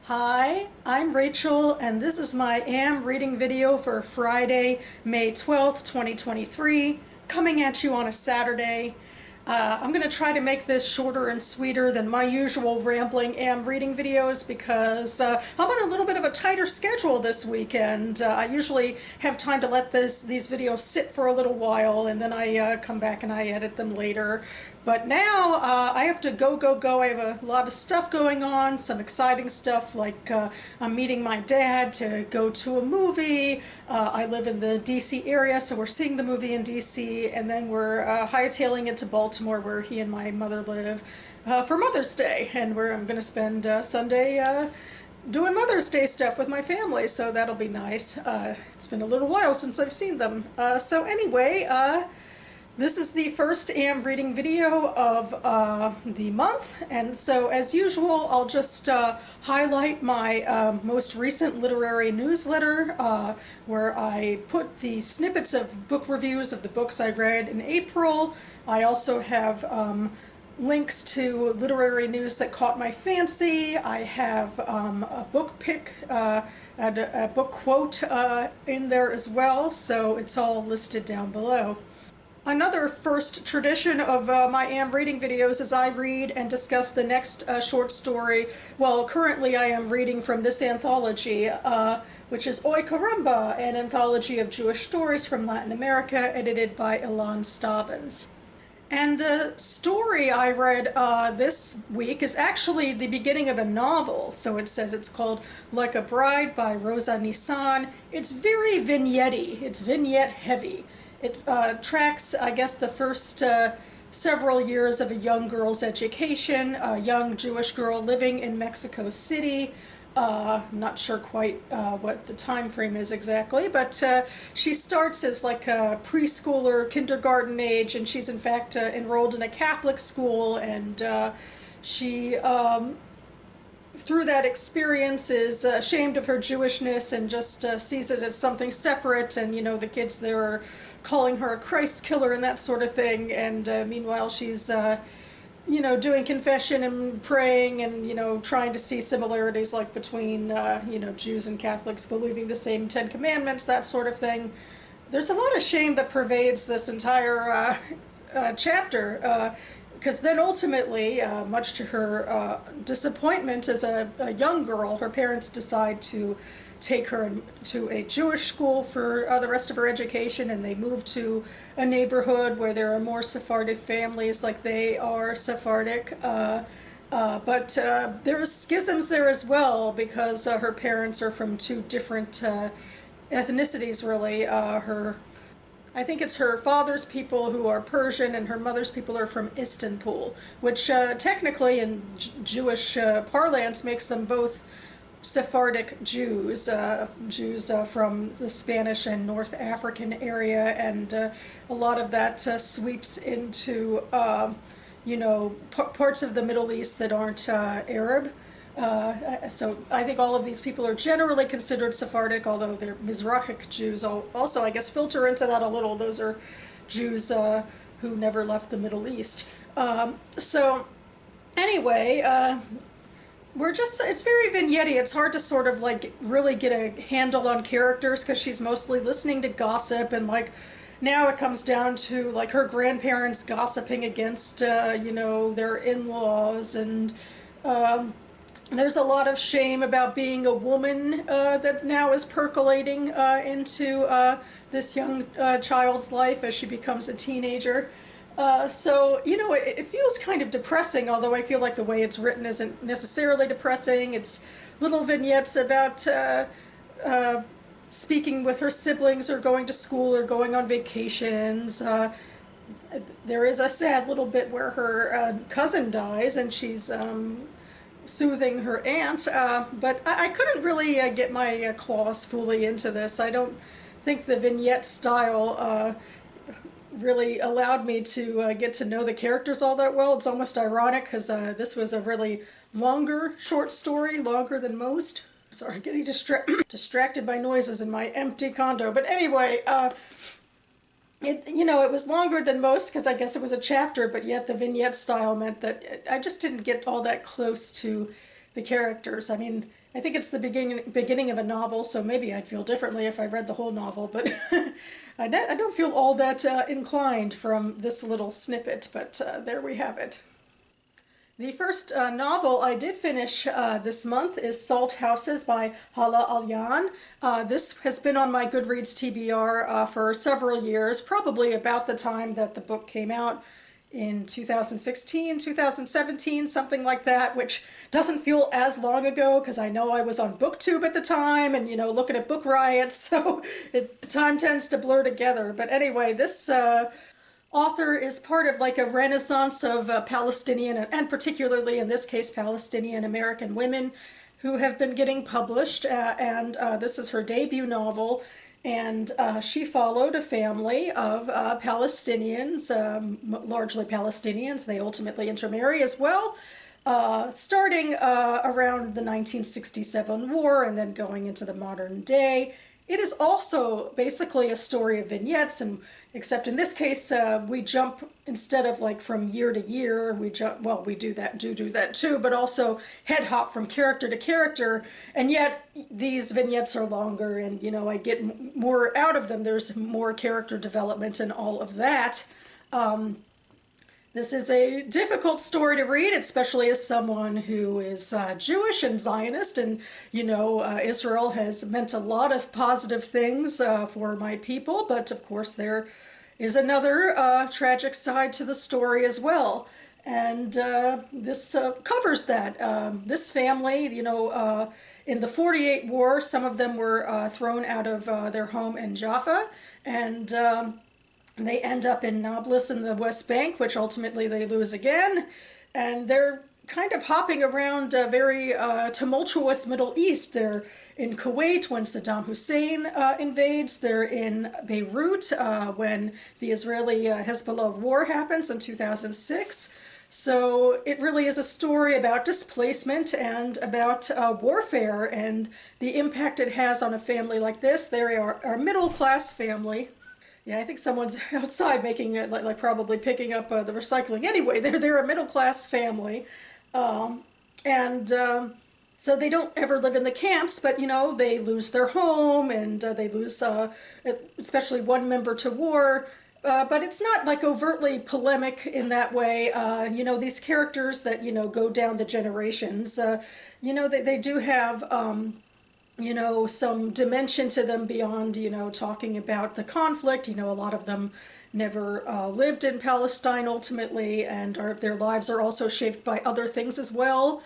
Hi, I'm Rachel, and this is my AM reading video for Friday, May 12th, 2023, coming at you on a Saturday. I'm going to try to make this shorter and sweeter than my usual rambling AM reading videos because I'm on a little bit of a tighter schedule this weekend. I usually have time to let these videos sit for a little while, and then I come back and I edit them later. But now I have to go. I have a lot of stuff going on, some exciting stuff like I'm meeting my dad to go to a movie. I live in the DC area, so we're seeing the movie in DC, and then we're hightailing it to Baltimore where he and my mother live for Mother's Day, and where I'm going to spend Sunday doing Mother's Day stuff with my family, so that'll be nice. It's been a little while since I've seen them. So anyway, this is the first AM reading video of the month, and so as usual I'll just highlight my most recent literary newsletter where I put the snippets of book reviews of the books I read in April. I also have links to literary news that caught my fancy. I have a book pick and a book quote in there as well, so it's all listed down below. Another first tradition of my AM reading videos is I read and discuss the next short story. Well, currently I am reading from this anthology, which is Oi Caramba, an anthology of Jewish stories from Latin America, edited by Alyan Stavins. And the story I read this week is actually the beginning of a novel. So it says it's called Like a Bride by Rosa Nissan. It's very vignette-y. It's vignette heavy. It tracks, I guess, the first several years of a young girl's education, a young Jewish girl living in Mexico City. I'm not sure quite what the time frame is exactly, but she starts as like a preschooler, kindergarten age, and she's in fact enrolled in a Catholic school, and she through that experience is ashamed of her Jewishness and just sees it as something separate, and the kids there are calling her a Christ killer and that sort of thing, and meanwhile she's doing confession and praying and trying to see similarities like between Jews and Catholics believing the same Ten Commandments, that sort of thing. There's a lot of shame that pervades this entire chapter, because then ultimately, much to her disappointment as a young girl, her parents decide to take her to a Jewish school for the rest of her education, and they move to a neighborhood where there are more Sephardic families, like they are Sephardic. But there's schisms there as well, because her parents are from two different ethnicities, really. I think it's her father's people who are Persian, and her mother's people are from Istanbul, which technically in Jewish parlance makes them both Sephardic Jews, Jews from the Spanish and North African area, and a lot of that sweeps into parts of the Middle East that aren't Arab. So I think all of these people are generally considered Sephardic, although they're Mizrahic Jews also, I guess, filter into that a little. Those are Jews who never left the Middle East. So anyway, it's very vignette-y. It's hard to sort of like really get a handle on characters because she's mostly listening to gossip, and like now it comes down to like her grandparents gossiping against their in-laws, and there's a lot of shame about being a woman that now is percolating into this young child's life as she becomes a teenager. So it feels kind of depressing, although I feel like the way it's written isn't necessarily depressing. It's little vignettes about speaking with her siblings, or going to school, or going on vacations. There is a sad little bit where her cousin dies, and she's soothing her aunt, but I couldn't really get my claws fully into this. I don't think the vignette style really allowed me to get to know the characters all that well. It's almost ironic because this was a really longer short story, longer than most. Sorry, getting distracted by noises in my empty condo. But anyway, it was longer than most because I guess it was a chapter, but yet the vignette style meant that I just didn't get all that close to the characters. I mean, I think it's the beginning of a novel, so maybe I'd feel differently if I read the whole novel, but I don't feel all that inclined from this little snippet, but there we have it. The first novel I did finish this month is Salt Houses by Hala Alyan. This has been on my Goodreads TBR for several years, probably about the time that the book came out in 2016, 2017, something like that, which doesn't feel as long ago because I know I was on BookTube at the time and, you know, looking at book riots, so time tends to blur together. But anyway, this author is part of like a renaissance of Palestinian, and particularly in this case Palestinian American women who have been getting published, and this is her debut novel, and she followed a family of Palestinians, largely Palestinians. They ultimately intermarry as well, starting around the 1967 war and then going into the modern day. It is also basically a story of vignettes, and except in this case, we jump, instead of like from year to year, we jump, well, we do that too, but also head hop from character to character, and yet these vignettes are longer, and, you know, I get more out of them. There's more character development and all of that. This is a difficult story to read, especially as someone who is Jewish and Zionist, and, you know, Israel has meant a lot of positive things for my people, but of course there is another tragic side to the story as well. And this covers that. This family, you know, in the 48 war, some of them were thrown out of their home in Jaffa, and they end up in Nablus in the West Bank, which ultimately they lose again. And they're kind of hopping around a very tumultuous Middle East. They're in Kuwait when Saddam Hussein invades. They're in Beirut when the Israeli-Hezbollah war happens in 2006. So it really is a story about displacement and about warfare and the impact it has on a family like this. They are a middle-class family. Yeah, I think someone's outside making it, like probably picking up the recycling. Anyway, they're a middle-class family, and so they don't ever live in the camps, but, you know, they lose their home, and they lose, especially one member to war. But it's not like overtly polemic in that way. You know, these characters that, you know, go down the generations, you know, they do have you know, some dimension to them beyond, you know, talking about the conflict. You know, a lot of them never lived in Palestine ultimately, and their lives are also shaped by other things as well.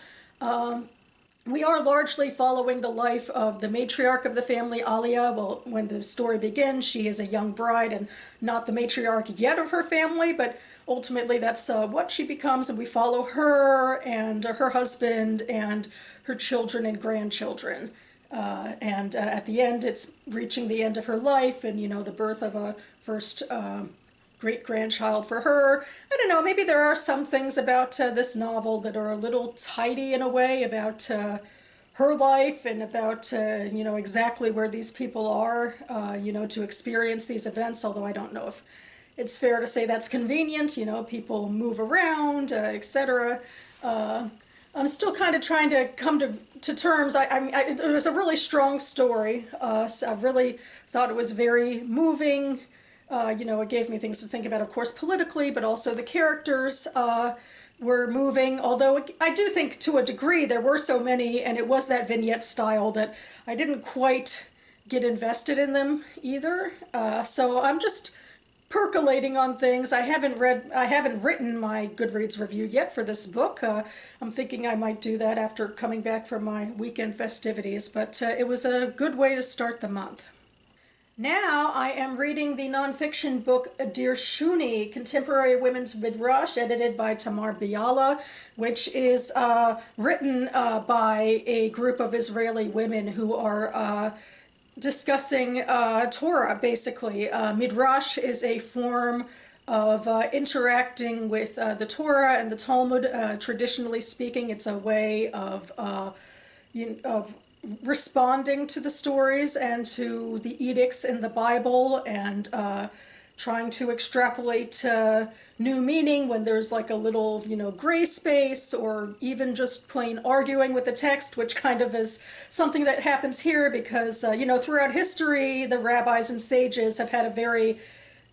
We are largely following the life of the matriarch of the family, Alyan. Well, when the story begins, she is a young bride and not the matriarch yet of her family, but ultimately that's what she becomes, and we follow her and her husband and her children and grandchildren. And at the end, it's reaching the end of her life, and, you know, the birth of a first great-grandchild for her. I don't know, maybe there are some things about this novel that are a little tidy in a way about her life and about, you know, exactly where these people are, you know, to experience these events, although I don't know if it's fair to say that's convenient. You know, people move around, etc. I'm still kind of trying to come to terms. It was a really strong story. So I really thought it was very moving. You know, it gave me things to think about, of course, politically, but also the characters were moving. Although I do think to a degree there were so many, and it was that vignette style that I didn't quite get invested in them either. So I'm just percolating on things. I haven't written my Goodreads review yet for this book. I'm thinking I might do that after coming back from my weekend festivities, but it was a good way to start the month. Now I am reading the nonfiction book DIRSHUNI, Contemporary Women's Midrash, edited by Tamar Biala, which is written by a group of Israeli women who are discussing Torah, basically. Midrash is a form of interacting with the Torah and the Talmud. Traditionally speaking, it's a way of responding to the stories and to the edicts in the Bible, and trying to extrapolate new meaning when there's like a little, gray space, or even just plain arguing with the text, which kind of is something that happens here because, throughout history, the rabbis and sages have had a very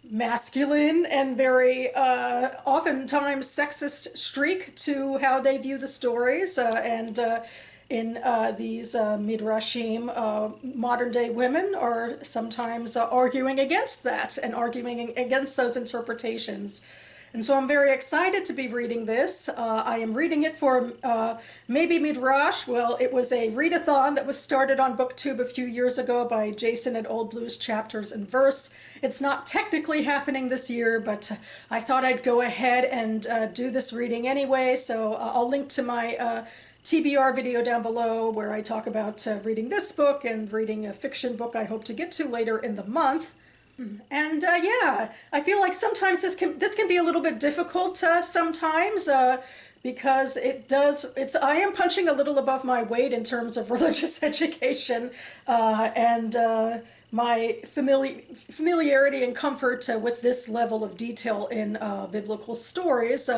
masculine and very oftentimes sexist streak to how they view the stories, and in these Midrashim, modern day women are sometimes arguing against that and arguing against those interpretations. And so I'm very excited to be reading this. I am reading it for Maybe Midrash. Well, it was a readathon that was started on BookTube a few years ago by Jason at Old Blues Chapters and Verse. It's not technically happening this year, but I thought I'd go ahead and do this reading anyway. So I'll link to my TBR video down below where I talk about reading this book and reading a fiction book I hope to get to later in the month. And yeah, I feel like sometimes this can be a little bit difficult sometimes because I am punching a little above my weight in terms of religious education and my familiarity and comfort with this level of detail in biblical stories.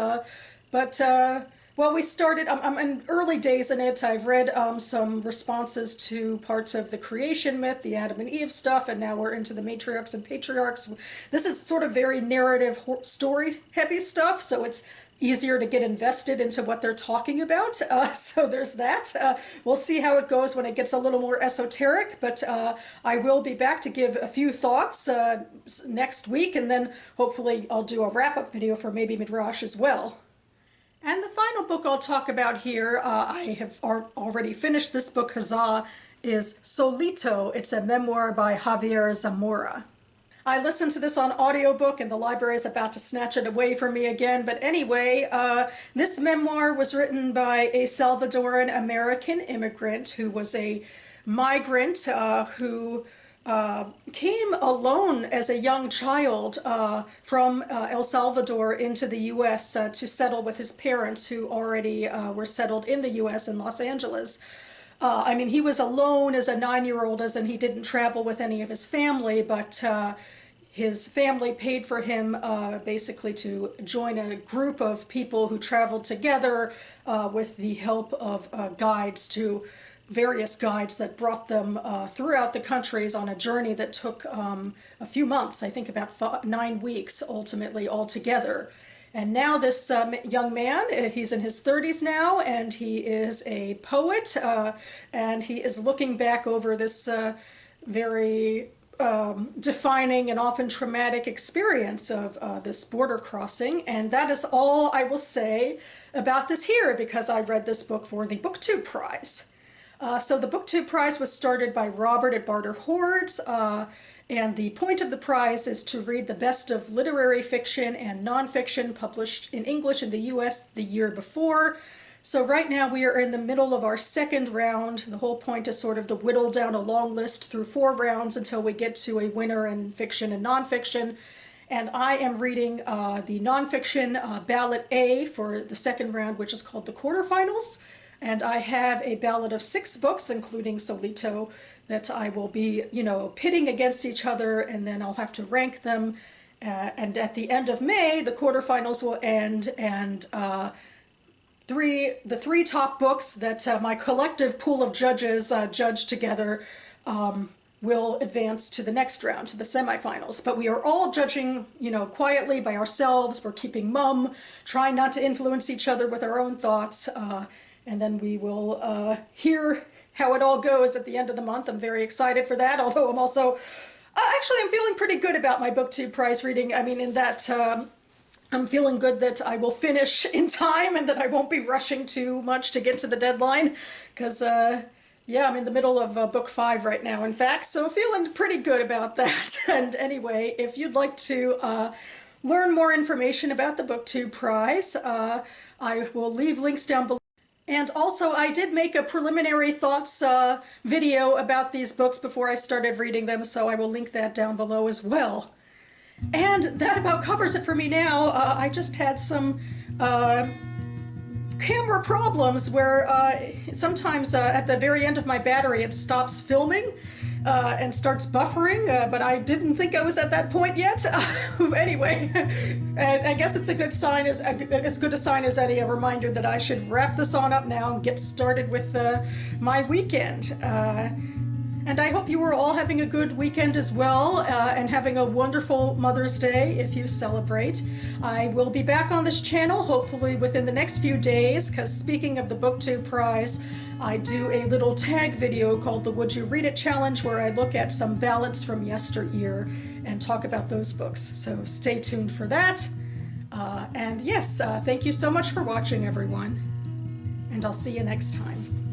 Well, we started, I'm in early days in it. I've read some responses to parts of the creation myth, the Adam and Eve stuff, and now we're into the matriarchs and patriarchs. This is sort of very narrative, story-heavy stuff, so it's easier to get invested into what they're talking about. So there's that. We'll see how it goes when it gets a little more esoteric, but I will be back to give a few thoughts next week, and then hopefully I'll do a wrap-up video for Maybe Midrash as well. And the final book I'll talk about here, I have already finished this book, Huzzah, is Solito. It's a memoir by Javier Zamora. I listened to this on audiobook and the library is about to snatch it away from me again. But anyway, this memoir was written by a Salvadoran American immigrant who was a migrant who came alone as a young child from El Salvador into the U.S. To settle with his parents, who already were settled in the U.S. in Los Angeles. I mean, he was alone as a 9-year-old, as in he didn't travel with any of his family, but his family paid for him basically to join a group of people who traveled together with the help of various guides that brought them throughout the countries on a journey that took a few months, I think about 9 weeks ultimately altogether. And now this young man, he's in his 30s now, and he is a poet, and he is looking back over this very defining and often traumatic experience of this border crossing. And that is all I will say about this here, because I read this book for the BookTube Prize. So the BookTube Prize was started by Robert at Barter Hordes, and the point of the prize is to read the best of literary fiction and nonfiction published in English in the US the year before. So right now we are in the middle of our second round. The whole point is sort of to whittle down a long list through 4 rounds until we get to a winner in fiction and nonfiction. And I am reading the nonfiction ballot A for the second round, which is called the quarterfinals. And I have a ballot of 6 books, including Solito, that I will be, pitting against each other, and then I'll have to rank them. And at the end of May, the quarterfinals will end, and the 3 top books that my collective pool of judges judge together will advance to the next round, to the semifinals. But we are all judging, quietly by ourselves. We're keeping mum, trying not to influence each other with our own thoughts. And then we will hear how it all goes at the end of the month. I'm very excited for that, although I'm also, actually I'm feeling pretty good about my BookTube Prize reading. I mean, in that I'm feeling good that I will finish in time and that I won't be rushing too much to get to the deadline, because yeah, I'm in the middle of book 5 right now, in fact, so feeling pretty good about that. And anyway, if you'd like to learn more information about the BookTube Prize, I will leave links down below. And also, I did make a preliminary thoughts video about these books before I started reading them, so I will link that down below as well. And that about covers it for me now. I just had some camera problems where sometimes at the very end of my battery it stops filming. and starts buffering, but I didn't think I was at that point yet. Anyway, I guess it's a good sign, as good a sign as any, a reminder that I should wrap this on up now and get started with my weekend. And I hope you are all having a good weekend as well, and having a wonderful Mother's Day if you celebrate. I will be back on this channel hopefully within the next few days, because speaking of the BookTube prize, I do a little tag video called the Would You Read It Challenge, where I look at some ballads from yesteryear and talk about those books. So stay tuned for that. And yes, thank you so much for watching, everyone. And I'll see you next time.